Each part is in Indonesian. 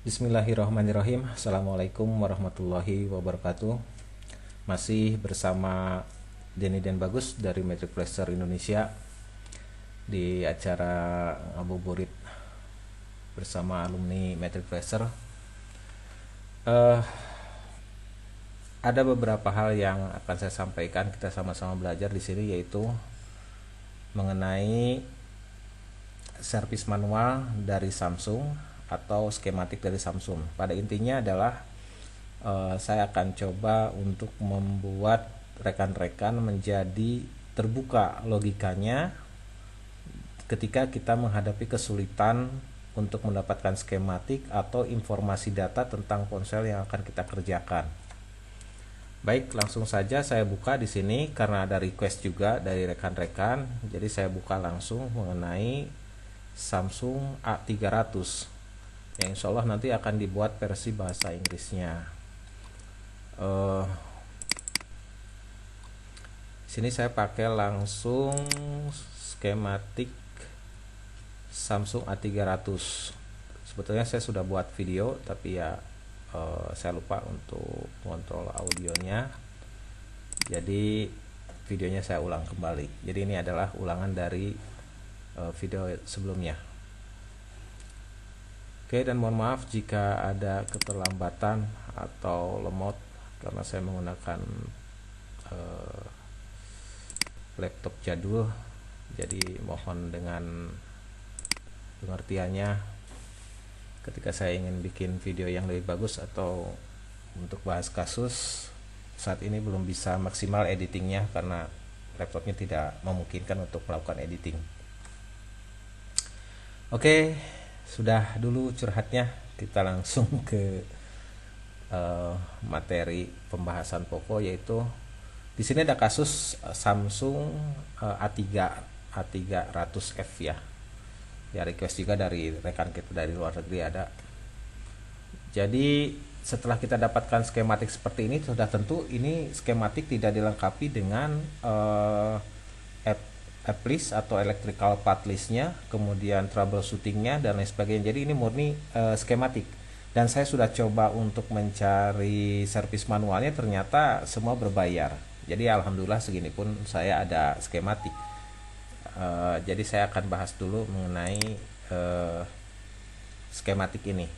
Bismillahirrahmanirrahim. Assalamualaikum warahmatullahi wabarakatuh. Masih bersama Denny dan Bagus dari Magic Placer Indonesia di acara ngabuburit bersama alumni Magic Placer. Ada beberapa hal yang akan saya sampaikan, kita sama-sama belajar di sini, yaitu mengenai servis manual dari Samsung atau skematik dari Samsung. Pada intinya adalah saya akan coba untuk membuat rekan-rekan menjadi terbuka logikanya ketika kita menghadapi kesulitan untuk mendapatkan skematik atau informasi data tentang ponsel yang akan kita kerjakan. Baik, langsung saja saya buka di sini karena ada request juga dari rekan-rekan. Jadi saya buka langsung mengenai Samsung A300 yang insya Allah nanti akan dibuat versi bahasa Inggrisnya. Sini saya pakai langsung skematik Samsung A300. Sebetulnya saya sudah buat video, tapi ya saya lupa untuk kontrol audionya. Jadi videonya saya ulang kembali. Jadi ini adalah ulangan dari video sebelumnya. Oke, dan mohon maaf jika ada keterlambatan atau lemot karena saya menggunakan laptop jadul. Jadi mohon dengan pengertiannya ketika saya ingin bikin video yang lebih bagus atau untuk bahas kasus. Saat ini belum bisa maksimal editingnya karena laptopnya tidak memungkinkan untuk melakukan editing. Oke, sudah dulu curhatnya, kita langsung ke materi pembahasan pokok, yaitu di sini ada kasus Samsung A300F ya. Ya, request juga dari rekan kita dari luar negeri ada. Jadi setelah kita dapatkan skematik seperti ini, sudah tentu ini skematik tidak dilengkapi dengan app list atau electrical part listnya, kemudian troubleshootingnya dan lain sebagainya. Jadi ini murni skematik. Dan saya sudah coba untuk mencari servis manualnya, ternyata semua berbayar. Jadi alhamdulillah segini pun saya ada skematik. Jadi saya akan bahas dulu mengenai skematik ini.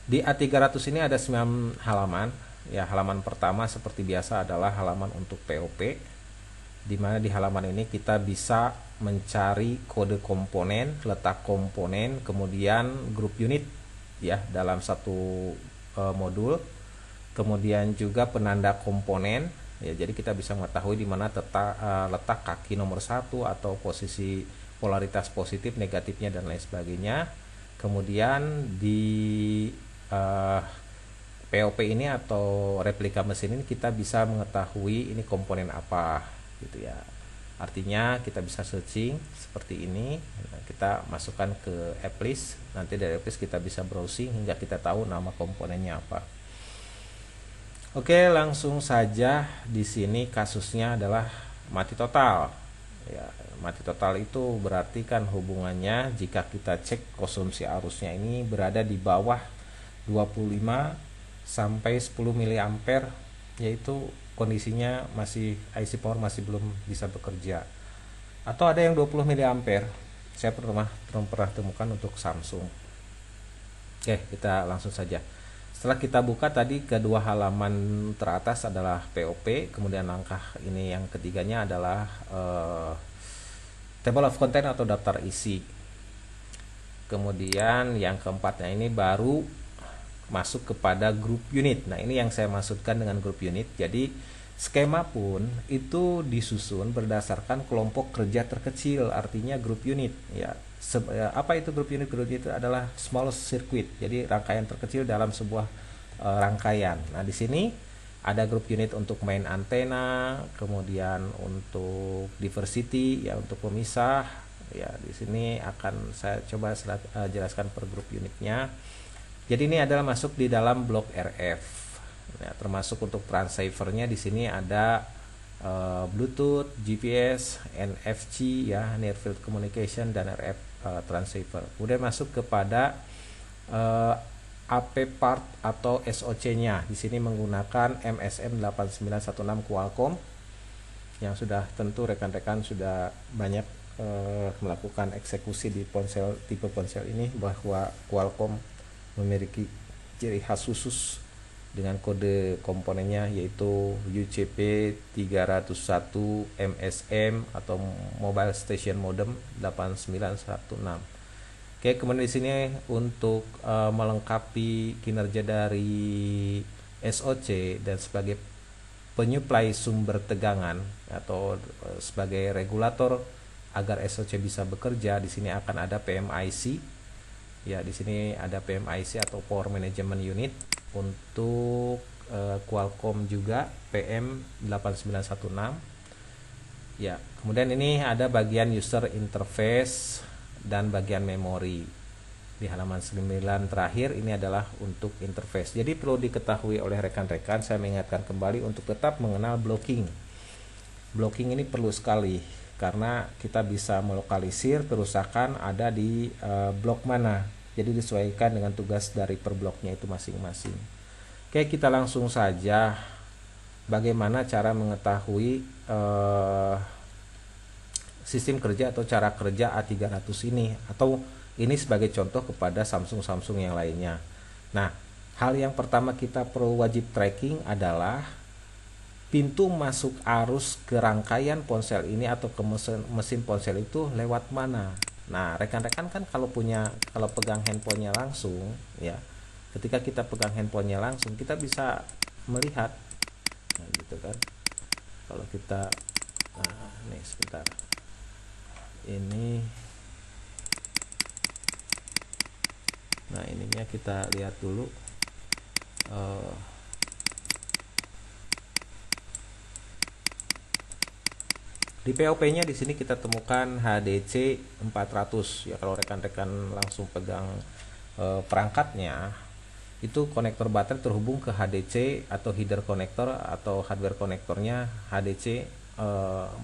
Di A300 ini ada 9 halaman. Ya, halaman pertama seperti biasa adalah halaman untuk POP, di mana di halaman ini kita bisa mencari kode komponen, letak komponen, kemudian grup unit ya dalam satu modul, kemudian juga penanda komponen ya. Jadi kita bisa mengetahui di mana letak kaki nomor 1 atau posisi polaritas positif, negatifnya dan lain sebagainya. Kemudian di POP ini atau replika mesin ini kita bisa mengetahui ini komponen apa gitu ya. Artinya kita bisa searching seperti ini. Nah, kita masukkan ke app list. Nanti dari app list kita bisa browsing hingga kita tahu nama komponennya apa. Oke, langsung saja. Di sini kasusnya adalah mati total. Ya, mati total itu berarti kan hubungannya jika kita cek konsumsi arusnya ini berada di bawah 25 sampai 10 mA, yaitu kondisinya masih IC power masih belum bisa bekerja. Atau ada yang 20 mA. Saya belum pernah temukan untuk Samsung. Oke, kita langsung saja. Setelah kita buka tadi, kedua halaman teratas adalah POP, kemudian langkah ini yang ketiganya adalah table of content atau daftar isi. Kemudian yang keempatnya ini baru masuk kepada grup unit. Nah, ini yang saya maksudkan dengan grup unit. Jadi skema pun itu disusun berdasarkan kelompok kerja terkecil, artinya grup unit ya. Apa itu grup unit? Grup unit itu adalah small circuit, jadi rangkaian terkecil dalam sebuah rangkaian. Nah, di sini ada grup unit untuk main antena, kemudian untuk diversity ya, untuk pemisah ya. Di sini akan saya coba jelaskan per grup unitnya. Jadi ini adalah masuk di dalam blok RF. Ya, termasuk untuk transceivernya di sini ada Bluetooth, GPS, NFC ya, Near Field Communication dan RF transceiver. Kemudian masuk kepada eh, AP part atau SoC-nya. Di sini menggunakan MSM 8916 Qualcomm yang sudah tentu rekan-rekan sudah banyak melakukan eksekusi di tipe ponsel ini, bahwa Qualcomm memiliki ciri khas khusus dengan kode komponennya yaitu UCP 301 MSM atau Mobile Station Modem 8916. Oke, kemudian di sini untuk melengkapi kinerja dari SoC dan sebagai penyuplai sumber tegangan atau sebagai regulator agar SoC bisa bekerja, di sini akan ada PMIC. Ya, di sini ada PMIC atau Power Management Unit. Untuk Qualcomm juga PM8916. Ya, kemudian ini ada bagian user interface dan bagian memori. Di halaman 9 terakhir ini adalah untuk interface. Jadi perlu diketahui oleh rekan-rekan, saya mengingatkan kembali untuk tetap mengenal blocking. Blocking ini perlu sekali karena kita bisa melokalisir kerusakan ada di blok mana. Jadi disesuaikan dengan tugas dari per bloknya itu masing-masing. Oke, kita langsung saja bagaimana cara mengetahui sistem kerja atau cara kerja A300 ini, atau ini sebagai contoh kepada Samsung yang lainnya. Nah, hal yang pertama kita perlu wajib tracking adalah pintu masuk arus ke rangkaian ponsel ini atau ke mesin ponsel itu lewat mana. Nah, rekan-rekan kan kalau pegang handphonenya langsung, ya, ketika kita pegang handphonenya langsung kita bisa melihat, nah, gitu kan. Kalau kita, nih sebentar, ini, nah ininya kita lihat dulu. Di POP-nya di sini kita temukan HDC 400 ya. Kalau rekan-rekan langsung pegang perangkatnya, itu konektor baterai terhubung ke HDC atau header konektor atau hardware konektornya HDC 400.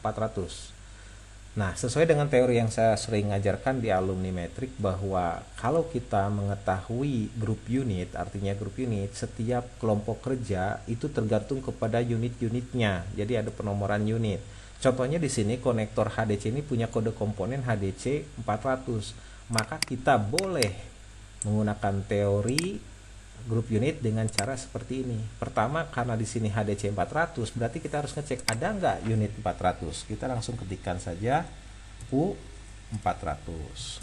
Nah, sesuai dengan teori yang saya sering ngajarkan di alumni metrik, bahwa kalau kita mengetahui grup unit, artinya grup unit, setiap kelompok kerja itu tergantung kepada unit-unitnya. Jadi ada penomoran unit. Contohnya di sini konektor HDC ini punya kode komponen HDC 400. Maka kita boleh menggunakan teori grup unit dengan cara seperti ini. Pertama, karena di sini HDC 400, berarti kita harus ngecek ada nggak unit 400. Kita langsung ketikkan saja U400.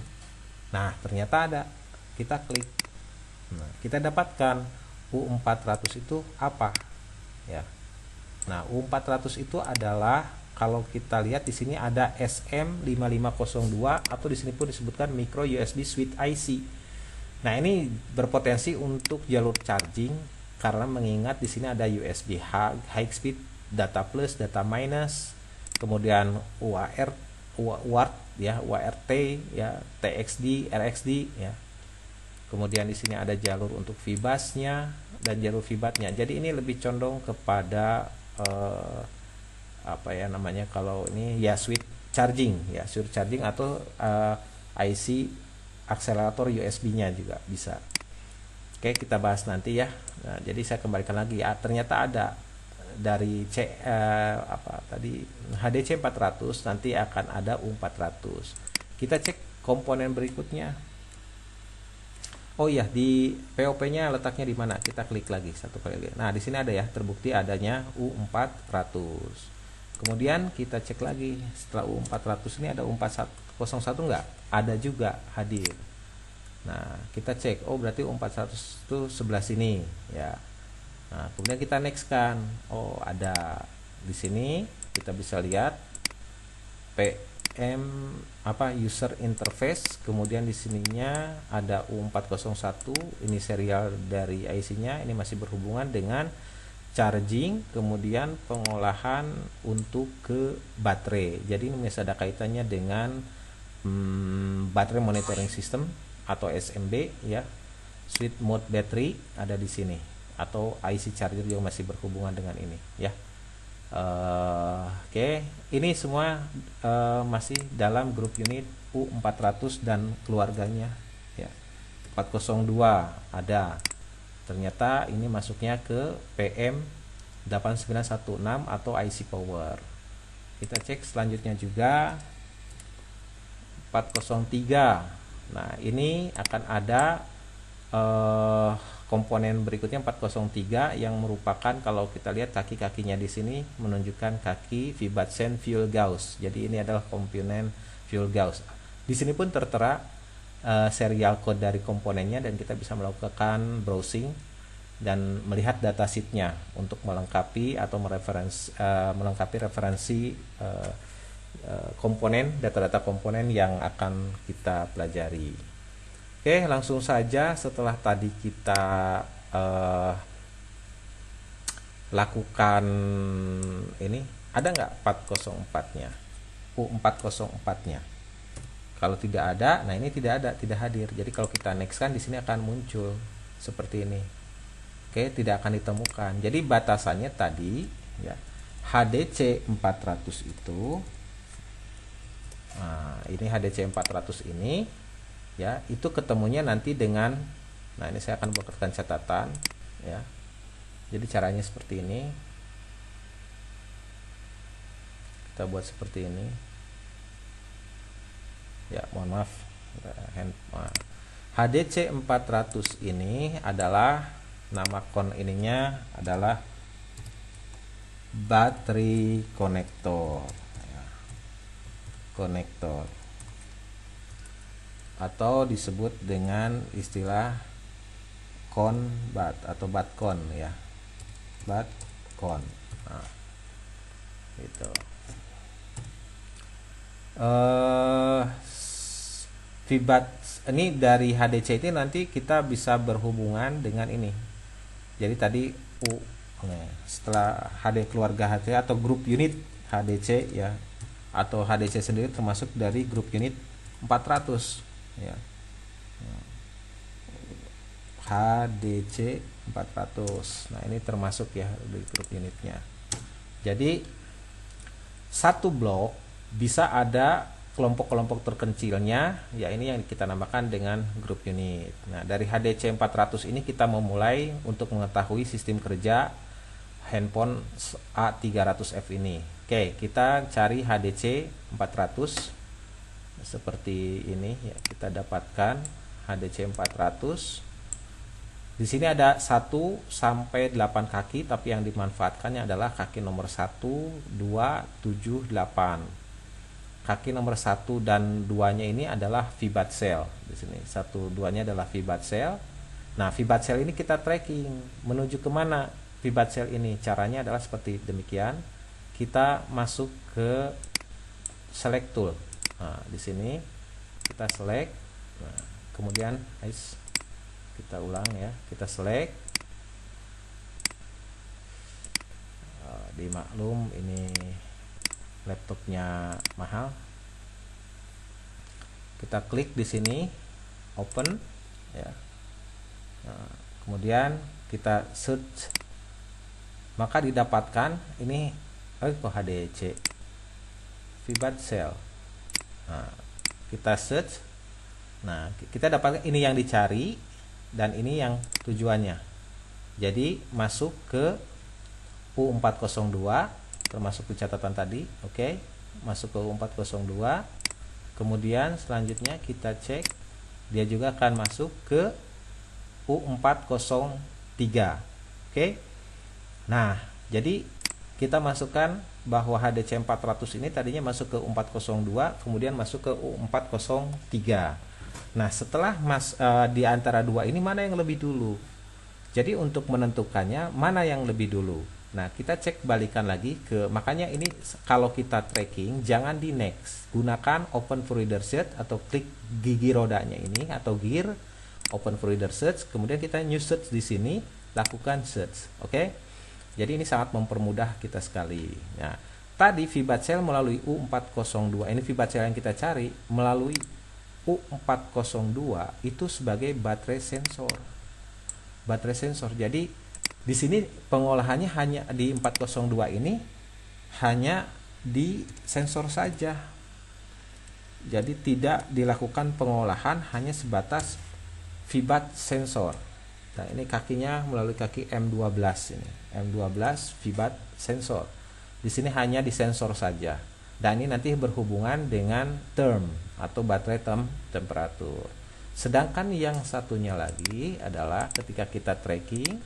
Nah, ternyata ada. Kita klik. Nah, kita dapatkan U400 itu apa? Ya. Nah, U400 itu adalah, kalau kita lihat di sini ada SM5502 atau di sini pun disebutkan micro USB switch IC. Nah, ini berpotensi untuk jalur charging karena mengingat di sini ada USB high speed, data plus, data minus, kemudian UART ya, UART ya, TXD, RXD ya. Kemudian di sini ada jalur untuk VBUS-nya dan jalur VBAT-nya. Jadi ini lebih condong kepada apa ya namanya, kalau ini ya switch charging ya, switch charging atau IC akselerator USB-nya juga bisa. Oke, kita bahas nanti ya. Nah, jadi saya kembalikan lagi ya, ternyata ada dari HDC 400, nanti akan ada U400. Kita cek komponen berikutnya. Oh iya, di POP-nya letaknya di mana? Kita klik lagi satu kali lagi. Nah, di sini ada ya, terbukti adanya U400. Kemudian kita cek lagi, setelah U400 ini ada U401 enggak? Ada juga hadir. Nah, kita cek, oh berarti U400 itu sebelah sini ya. Nah, kemudian kita next kan. Oh, ada di sini kita bisa lihat PM user interface, kemudian di sininya ada U401, ini serial dari IC-nya, ini masih berhubungan dengan charging, kemudian pengolahan untuk ke baterai. Jadi ini masih ada kaitannya dengan baterai monitoring system atau SMB ya. Switch mode battery ada di sini, atau IC charger juga masih berhubungan dengan ini ya. Oke, ini semua masih dalam grup unit U400 dan keluarganya ya. 402 ada. Ternyata ini masuknya ke PM8916 atau IC power. Kita cek selanjutnya juga 403. Nah, ini akan ada komponen berikutnya 403 yang merupakan, kalau kita lihat kaki-kakinya di sini menunjukkan kaki Fibatsen fuel gauge. Jadi ini adalah komponen fuel gauge. Di sini pun tertera serial code dari komponennya, dan kita bisa melakukan browsing dan melihat datasheetnya untuk melengkapi atau melengkapi referensi komponen, data-data komponen yang akan kita pelajari. Oke, langsung saja. Setelah tadi kita lakukan ini, ada nggak 404-nya, U404-nya? Kalau tidak ada, nah ini tidak ada, tidak hadir. Jadi kalau kita next kan di sini akan muncul seperti ini. Oke, tidak akan ditemukan. Jadi batasannya tadi ya, HDC 400 itu. Nah, ini HDC 400 ini ya, itu ketemunya nanti dengan, nah ini saya akan buatkan catatan ya. Jadi caranya seperti ini. Kita buat seperti ini. Ya, mohon maaf. HDC 400 ini adalah, nama ininya adalah battery connector ya. Konektor atau disebut dengan istilah CON-BAT atau BAT-CON ya. BAT-CON. Nah, gitu. Fibat ini dari HDC itu nanti kita bisa berhubungan dengan ini. Jadi tadi setelah HD keluarga HDC atau grup unit HDC ya, atau HDC sendiri termasuk dari grup unit 400 ya. HDC 400. Nah, ini termasuk ya di grup unitnya. Jadi satu blok bisa ada kelompok-kelompok terkecilnya, ya ini yang kita namakan dengan grup unit. Nah, dari HDC 400 ini kita memulai untuk mengetahui sistem kerja handphone A300F ini. Oke, kita cari HDC 400 seperti ini ya, kita dapatkan HDC 400. Di sini ada 1 sampai 8 kaki, tapi yang dimanfaatkannya adalah kaki nomor 1, 2, 7, 8. Kaki nomor 1 dan 2-nya ini adalah Fibat cell. Di sini 1, 2-nya adalah Fibat cell. Nah, Fibat cell ini kita tracking menuju kemana Fibat cell ini. Caranya adalah seperti demikian. Kita masuk ke select tool. Nah, di sini kita select. Nah, kemudian kita ulang ya. Kita select. Dimaklum ini laptopnya mahal. Kita klik di sini open ya. Nah, kemudian kita search, maka didapatkan ini kok HDC Fibat cell. Nah, kita search. Nah, kita dapatkan ini yang dicari dan ini yang tujuannya. Jadi masuk ke U402 termasuk di catatan tadi. Oke, masuk ke U402. Kemudian selanjutnya kita cek, dia juga akan masuk ke U403. Oke. Nah, jadi kita masukkan bahwa HDC 400 ini tadinya masuk ke U402, kemudian masuk ke U403. Nah, setelah di antara dua ini mana yang lebih dulu? Jadi untuk menentukannya mana yang lebih dulu. Nah, kita cek balikan lagi ke, makanya ini kalau kita tracking jangan di next, gunakan open for reader search atau klik gigi rodanya ini atau gear open for reader search, kemudian kita new search di sini, lakukan search. Oke. Jadi ini sangat mempermudah kita sekali. Nah, tadi Fibat cell melalui U402, ini Fibat cell yang kita cari melalui U402 itu sebagai baterai sensor. Baterai sensor. Jadi di sini pengolahannya hanya di 402 ini hanya di sensor saja. Jadi tidak dilakukan pengolahan, hanya sebatas VBAT sensor. Nah, ini kakinya melalui kaki M12 ini. M12 VBAT sensor. Di sini hanya di sensor saja. Dan ini nanti berhubungan dengan term atau baterai temperatur. Sedangkan yang satunya lagi adalah ketika kita tracking,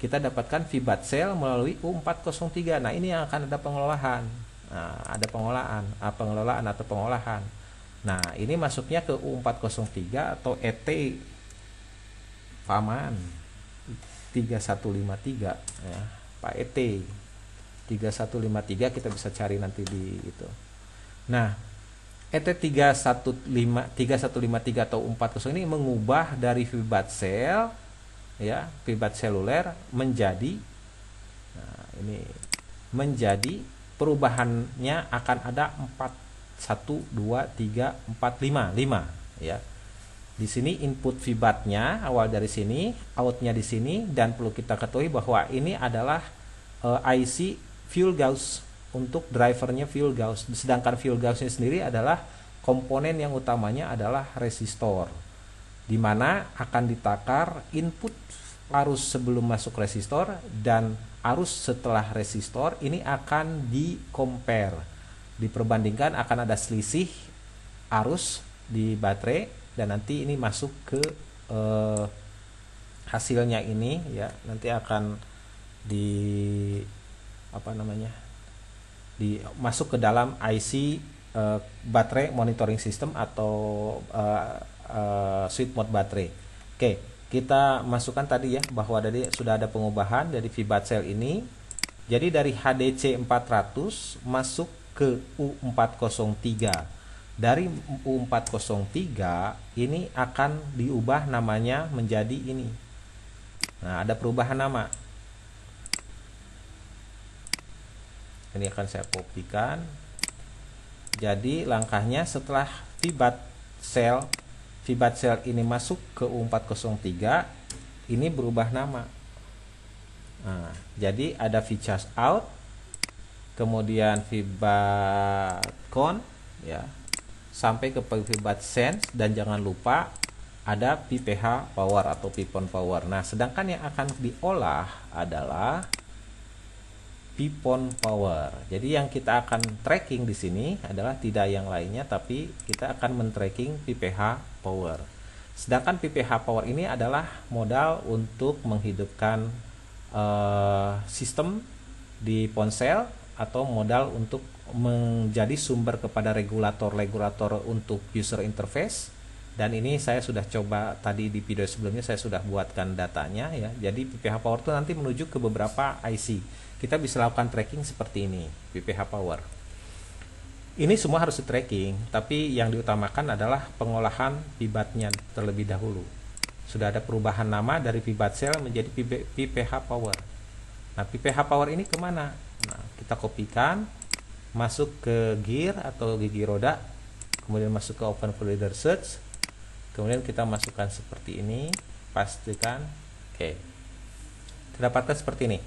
kita dapatkan VBAT cell melalui U403. Nah, ini yang akan ada pengolahan. Nah, ada pengelolaan atau pengolahan. Nah, ini masuknya ke U403 atau ET Paman 3153 ya, Pak ET 3153 kita bisa cari nanti di itu. Nah, ET 3153 atau 40 ini mengubah dari VBAT cell ya, VBAT seluler menjadi, nah, ini menjadi perubahannya akan ada 4 1 2 3 4 5 ya. Di sini input VBAT-nya awal dari sini, outnya di sini, dan perlu kita ketahui bahwa ini adalah IC fuel gauge untuk drivernya fuel gauge. Sedangkan fuel gauge-nya sendiri adalah komponen yang utamanya adalah resistor, di mana akan ditakar input arus sebelum masuk resistor dan arus setelah resistor. Ini akan di-compare, diperbandingkan, akan ada selisih arus di baterai, dan nanti ini masuk ke hasilnya ini ya, nanti akan di masuk ke dalam IC baterai monitoring system atau switch mode baterai. Oke, kita masukkan tadi ya bahwa sudah ada pengubahan dari VBAT cell ini. Jadi dari HDC 400 masuk ke U403. Dari U403 ini akan diubah namanya menjadi ini. Nah, ada perubahan nama. Ini akan saya kopikan. Jadi langkahnya setelah VBAT cell ini masuk ke U403, ini berubah nama. Nah, jadi ada VCharge out, kemudian VBAT con ya, sampai ke VBAT sense, dan jangan lupa ada PPH power atau Pipon power. Nah, sedangkan yang akan diolah adalah Pipon power. Jadi yang kita akan tracking di sini adalah tidak yang lainnya, tapi kita akan men-tracking PPH power. Sedangkan PPH power ini adalah modal untuk menghidupkan sistem di ponsel, atau modal untuk menjadi sumber kepada regulator untuk user interface. Dan ini saya sudah coba tadi di video sebelumnya, saya sudah buatkan datanya ya. Jadi PPH power itu nanti menuju ke beberapa IC. Kita bisa lakukan tracking seperti ini, PPH power. Ini semua harus di tracking, tapi yang diutamakan adalah pengolahan VBAT-nya terlebih dahulu. Sudah ada perubahan nama dari VBAT cell menjadi PPH power. Nah, PPH power ini kemana? Nah, kita kopikan, masuk ke gear atau gigi roda, kemudian masuk ke open folder search, kemudian kita masukkan seperti ini, pastikan oke. Terdapatkan seperti ini.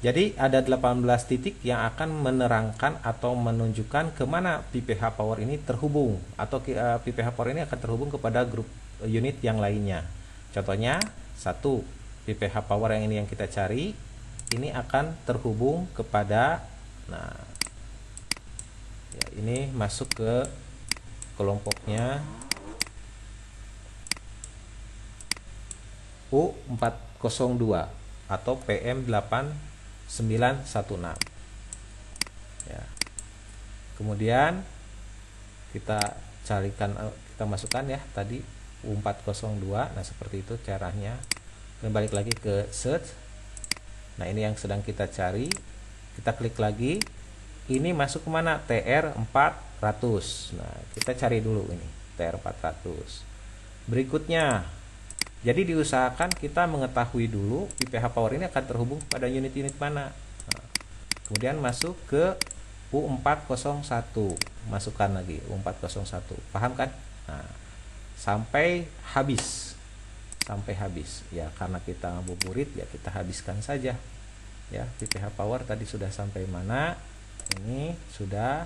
Jadi ada 18 titik yang akan menerangkan atau menunjukkan kemana PPH power ini terhubung, atau PPH power ini akan terhubung kepada grup unit yang lainnya. Contohnya 1, PPH power yang ini yang kita cari, ini akan terhubung kepada, nah ya, ini masuk ke kelompoknya U402 atau PM8916 ya. Kemudian kita masukkan ya tadi U402. Nah, seperti itu caranya. Kembali lagi ke search. Nah, ini yang sedang kita cari. Kita klik lagi. Ini masuk kemana? TR400. Nah, kita cari dulu ini TR400. Berikutnya, jadi diusahakan kita mengetahui dulu PPH power ini akan terhubung pada unit-unit mana. Nah, kemudian masuk ke U401. Masukkan lagi U401. Paham kan? Nah, sampai habis. Ya, karena kita ngabuburit ya kita habiskan saja. Ya, PPH power tadi sudah sampai mana? Ini sudah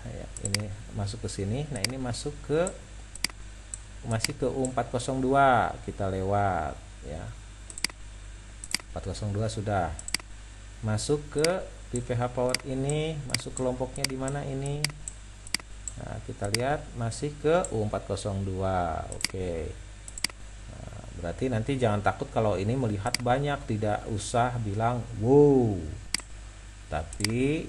ya, ini masuk ke sini. Nah, ini masuk ke masih ke U402, kita lewat ya. 402 sudah. Masuk ke PPH Power ini, masuk kelompoknya di mana ini? Nah, kita lihat masih ke U402. Oke. Nah, berarti nanti jangan takut kalau ini melihat banyak, tidak usah bilang wow. Tapi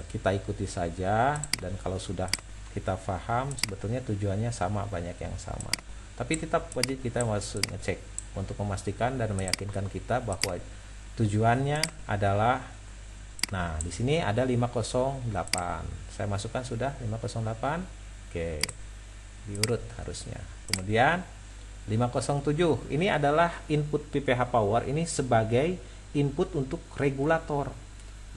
kita ikuti saja, dan kalau sudah kita paham sebetulnya tujuannya sama, banyak yang sama. Tapi tetap wajib kita masuk ngecek untuk memastikan dan meyakinkan kita bahwa tujuannya adalah, nah di sini ada 508. Saya masukkan sudah 508. Oke. Diurut harusnya. Kemudian 507 ini adalah input PPH Power, ini sebagai input untuk regulator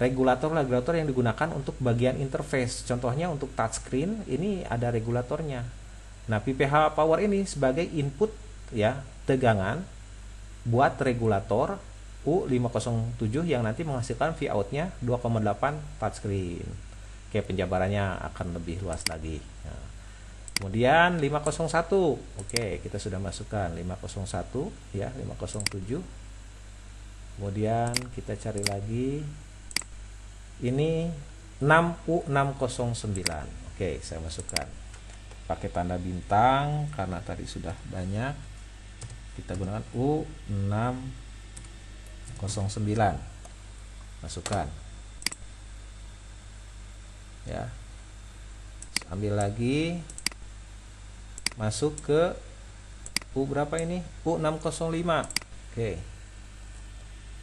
yang digunakan untuk bagian interface. Contohnya untuk touchscreen ini ada regulatornya. Nah, PPH Power ini sebagai input ya, tegangan buat regulator U507 yang nanti menghasilkan Vout-nya 2,8 touchscreen. Oke, penjabarannya akan lebih luas lagi. Nah, kemudian 501. Oke, kita sudah masukkan 501 ya, 507. Kemudian kita cari lagi. Ini 6U609. Oke, saya masukkan pakai tanda bintang karena tadi sudah banyak. Kita gunakan U609. Masukkan. Ya. Ambil lagi. Masuk ke U berapa ini? U605. Oke.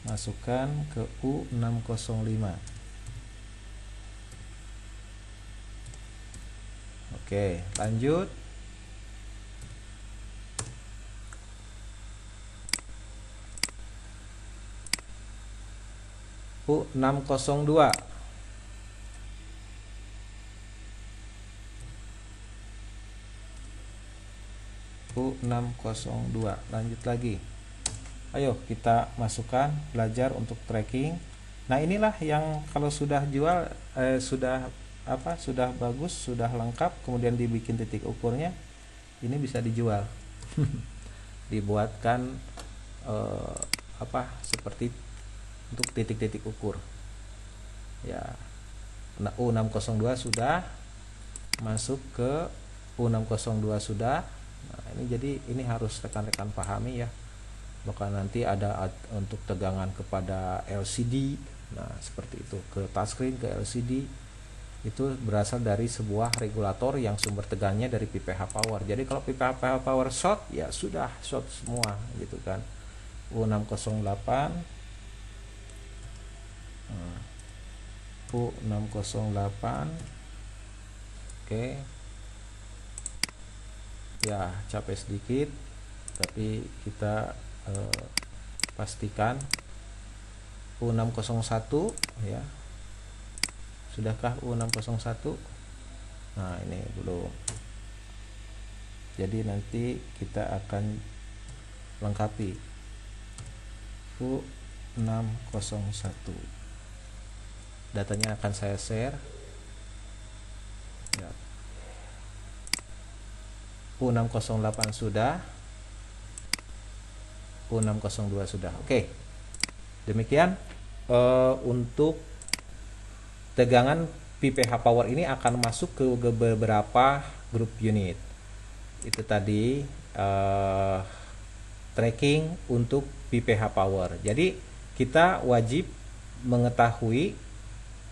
Masukkan ke U605. Oke, lanjut. U602. U602. Lanjut lagi. Ayo kita masukkan, belajar untuk tracking. Nah, inilah yang kalau sudah jual sudah bagus, sudah lengkap, kemudian dibikin titik ukurnya, ini bisa dijual. Dibuatkan seperti untuk titik-titik ukur ya. Nah, U602 sudah masuk ke U602 sudah. Nah, ini jadi ini harus rekan-rekan pahami ya, bahkan nanti ada untuk tegangan kepada LCD. Nah, seperti itu, ke touchscreen, ke LCD, itu berasal dari sebuah regulator yang sumber tegangnya dari PPH Power. Jadi kalau PPH Power short, ya sudah short semua gitu kan. U608. U608. Oke. Ya, capek sedikit, tapi kita pastikan. U601 ya. Sudahkah U601? Nah, ini belum. Jadi nanti kita akan lengkapi U601. Datanya akan saya share ya. U608 sudah, U602 sudah. Oke, demikian untuk tegangan PPH Power ini akan masuk ke beberapa grup unit. Itu tadi tracking untuk PPH Power. Jadi kita wajib mengetahui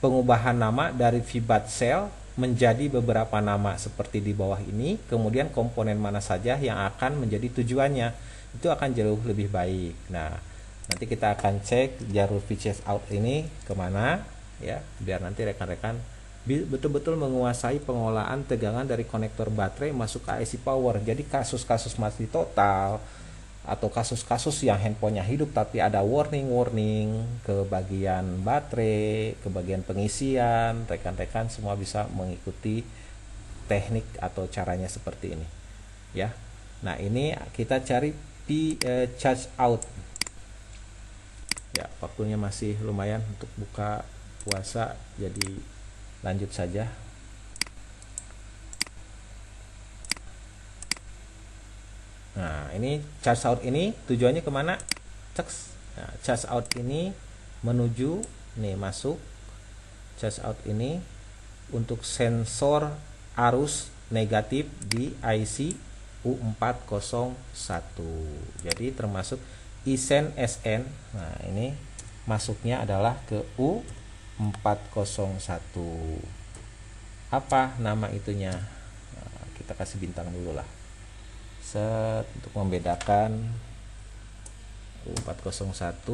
pengubahan nama dari VBAT cell menjadi beberapa nama seperti di bawah ini, kemudian komponen mana saja yang akan menjadi tujuannya, itu akan jauh lebih baik. Nah, nanti kita akan cek jalur VCS out ini kemana ya, biar nanti rekan-rekan betul-betul menguasai pengolahan tegangan dari konektor baterai masuk ke IC power. Jadi kasus-kasus mati total atau kasus-kasus yang handphonenya hidup tapi ada warning ke bagian baterai, ke bagian pengisian, rekan-rekan semua bisa mengikuti teknik atau caranya seperti ini ya. Nah, ini kita cari charge out ya. Waktunya masih lumayan untuk buka puasa, jadi lanjut saja. Nah, ini charge out ini tujuannya kemana? Ceks. Nah, charge out ini menuju nih masuk charge out ini untuk sensor arus negatif di IC U401. Jadi termasuk ISEN SN. Nah, ini masuknya adalah ke U401. Apa nama itunya? Nah, kita kasih bintang dulu lah. Set untuk membedakan U401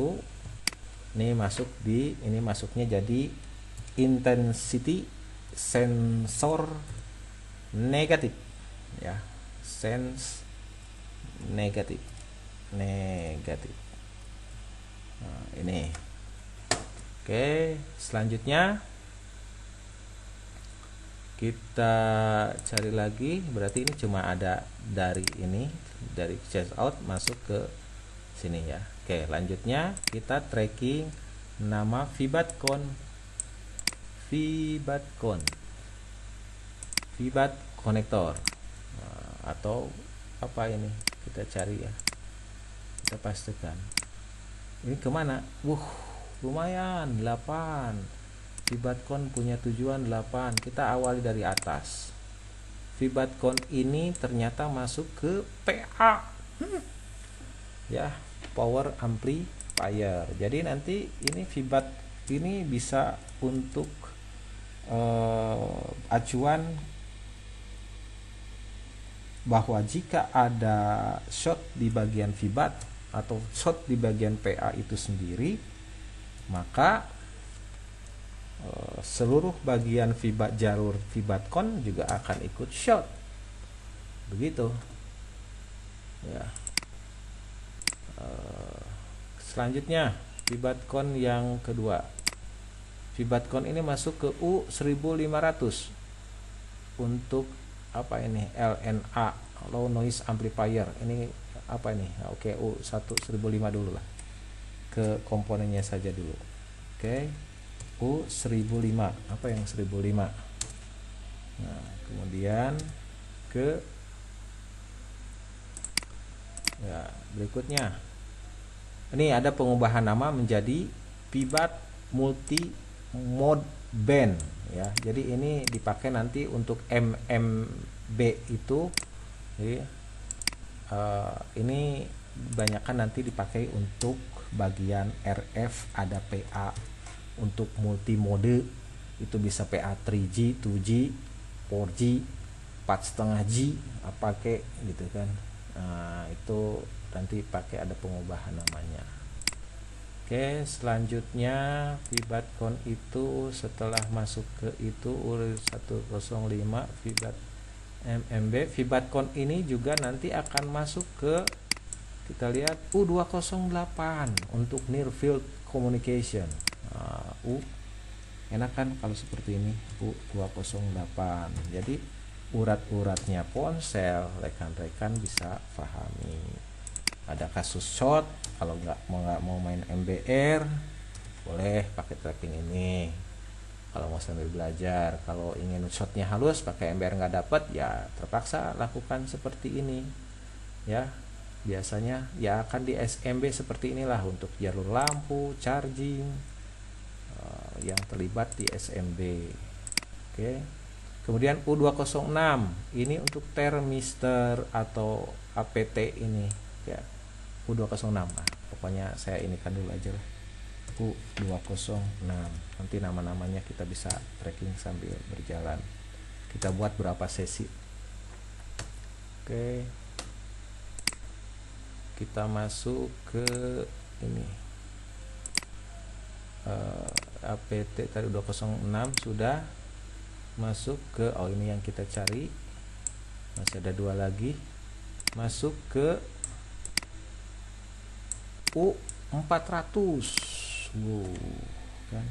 ini masuk di ini masuknya jadi intensity sensor negatif ya, sense negatif. Nah, ini oke, selanjutnya kita cari lagi, berarti ini cuma ada dari ini, dari charge out masuk ke sini ya. Oke, lanjutnya kita tracking nama VBAT konektor. Nah, atau apa ini, kita cari ya, kita pastikan ini kemana. Lumayan 8. VBATCON punya tujuan 8. Kita awali dari atas. VBATCON ini ternyata masuk ke PA. Ya, power amplifier. Jadi nanti ini VBAT ini bisa untuk acuan bahwa jika ada short di bagian VBAT atau short di bagian PA itu sendiri, maka seluruh bagian jalur VBATCON juga akan ikut short, begitu ya. Selanjutnya VBATCON yang kedua. VBATCON ini masuk ke U1500 untuk apa ini, LNA, low noise amplifier. Ini apa ini? Oke, U1005 dulu lah, ke komponennya saja dulu. Oke, U1005. Apa yang 1005? Nah, kemudian ke ya, berikutnya. Ini ada pengubahan nama menjadi VBAT multi mode band ya. Jadi ini dipakai nanti untuk MMB itu. Jadi ini banyakkan nanti dipakai untuk bagian RF, ada PA untuk multi mode, itu bisa PA 3G, 2G, 4G, 4,5G, apa kek gitu kan. Nah, itu nanti pakai ada pengubahan namanya. Oke, selanjutnya VBATCON itu setelah masuk ke itu U105 VBAT MMB, VBATCON ini juga nanti akan masuk ke, kita lihat, U208 untuk near field communication. Enak kan kalau seperti ini, U208. Jadi urat-uratnya ponsel rekan-rekan bisa pahami. Ada kasus short, kalau nggak mau main MBR, boleh pakai tracking ini. Kalau mau sambil belajar, kalau ingin shotnya halus pakai MBR nggak dapat, ya terpaksa lakukan seperti ini ya. Biasanya ya akan di SMB seperti inilah untuk jalur lampu, charging yang terlibat di SMB. Oke. Kemudian U206 ini untuk termistor atau APT ini ya. U206, pokoknya saya ini kan dulu aja lah, U206. Nanti nama-namanya kita bisa tracking sambil berjalan. Kita buat berapa sesi. Oke, kita masuk ke ini APT tadi U206 sudah masuk ke, ini yang kita cari, masih ada 2 lagi, masuk ke U400. Kan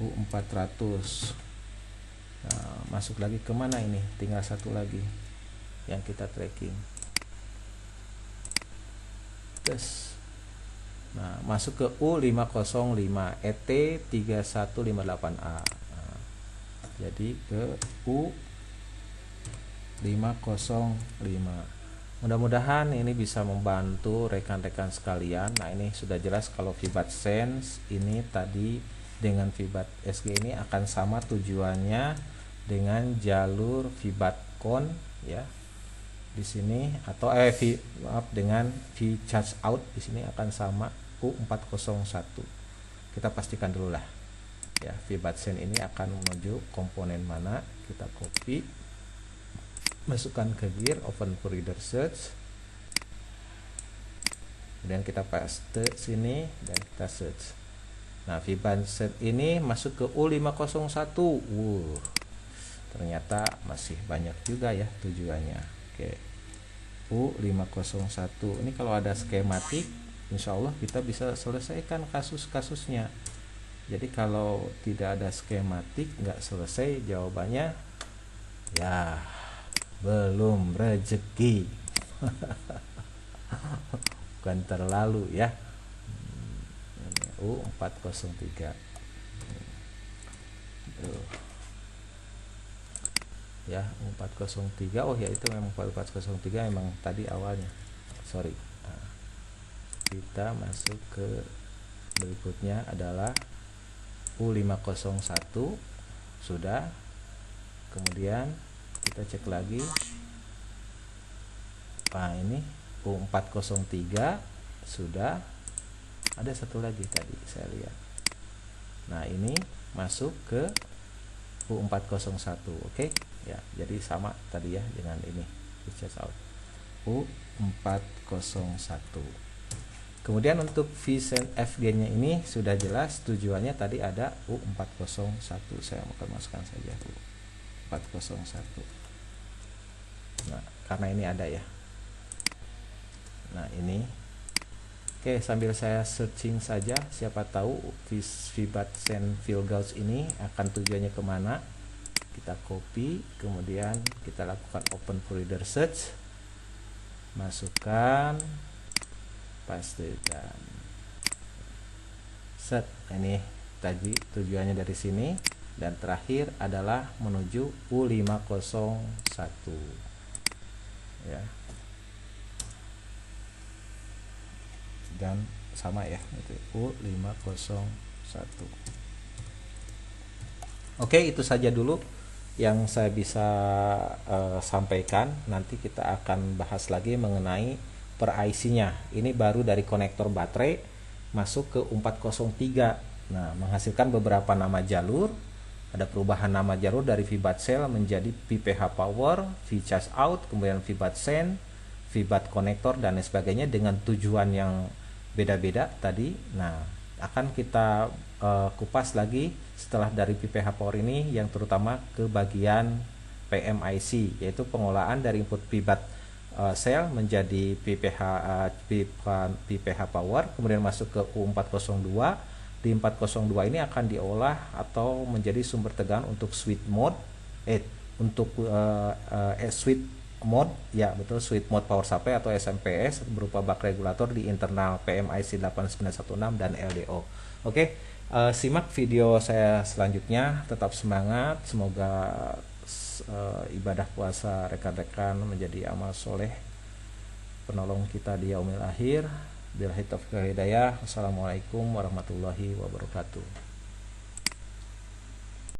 U400. Nah, masuk lagi kemana ini? Tinggal 1 lagi yang kita tracking. Tes. Nah, masuk ke U505 ET3158A. Nah, jadi ke U505. Mudah-mudahan ini bisa membantu rekan-rekan sekalian. Nah, ini sudah jelas kalau Vibat Sense ini tadi dengan Vibat SG ini akan sama tujuannya dengan jalur Vibat Con ya. Di sini atau maaf dengan V charge out di sini akan sama U401. Kita pastikan dulu lah. Ya, Vibat Sense ini akan menuju komponen mana? Kita copy, masukkan ke gear, open for reader search, kemudian kita paste sini dan kita search. Nah, Vibat Sense ini masuk ke U501. Ternyata masih banyak juga ya tujuannya. Oke, U501 ini kalau ada skematik, insya Allah kita bisa selesaikan kasus-kasusnya. Jadi kalau tidak ada skematik nggak selesai, jawabannya ya belum rezeki. Bukan terlalu ya. U403 ya, U403. Oh ya, itu memang U403 memang tadi awalnya, sorry. Nah, kita masuk ke berikutnya adalah U501 sudah. Kemudian kita cek lagi, nah ini U403 sudah. Ada satu lagi tadi saya lihat. Nah, ini masuk ke U401. Oke ya, jadi sama tadi ya dengan ini switch out U401. Kemudian untuk Vcent FG nya ini sudah jelas tujuannya tadi ada U401. Saya akan masukkan saja U401. Nah, karena ini ada ya. Nah, ini oke, sambil saya searching saja, siapa tahu Vibat Sense Field Gauge ini akan tujuannya kemana. Kita copy, kemudian kita lakukan open for reader search, masukkan, pastikan, set. Ini tadi tujuannya dari sini, dan terakhir adalah menuju U501 ya. Dan sama ya, itu U501. Oke, itu saja dulu yang saya bisa sampaikan. Nanti kita akan bahas lagi mengenai per IC-nya. Ini baru dari konektor baterai masuk ke U403. Nah, menghasilkan beberapa nama jalur. Ada perubahan nama jalur dari Vibat Cell menjadi VPH Power, V Charge Out, kemudian Vibat Sense, Vibat Connector dan lain sebagainya dengan tujuan yang beda-beda tadi. Nah, akan kita kupas lagi setelah dari VPH Power ini, yang terutama ke bagian PMIC, yaitu pengolahan dari input Vibat Cell menjadi VPH Power, kemudian masuk ke U402. Di 402 ini akan diolah atau menjadi sumber tegangan untuk switch mode, switch mode ya, betul, switch mode power supply atau SMPS berupa bak regulator di internal PMIC 8916 dan LDO. Oke, simak video saya selanjutnya. Tetap semangat, semoga ibadah puasa rekan-rekan menjadi amal soleh penolong kita di yaumil akhir. Billahi taufiq wal hidayah. Wassalamualaikum warahmatullahi wabarakatuh.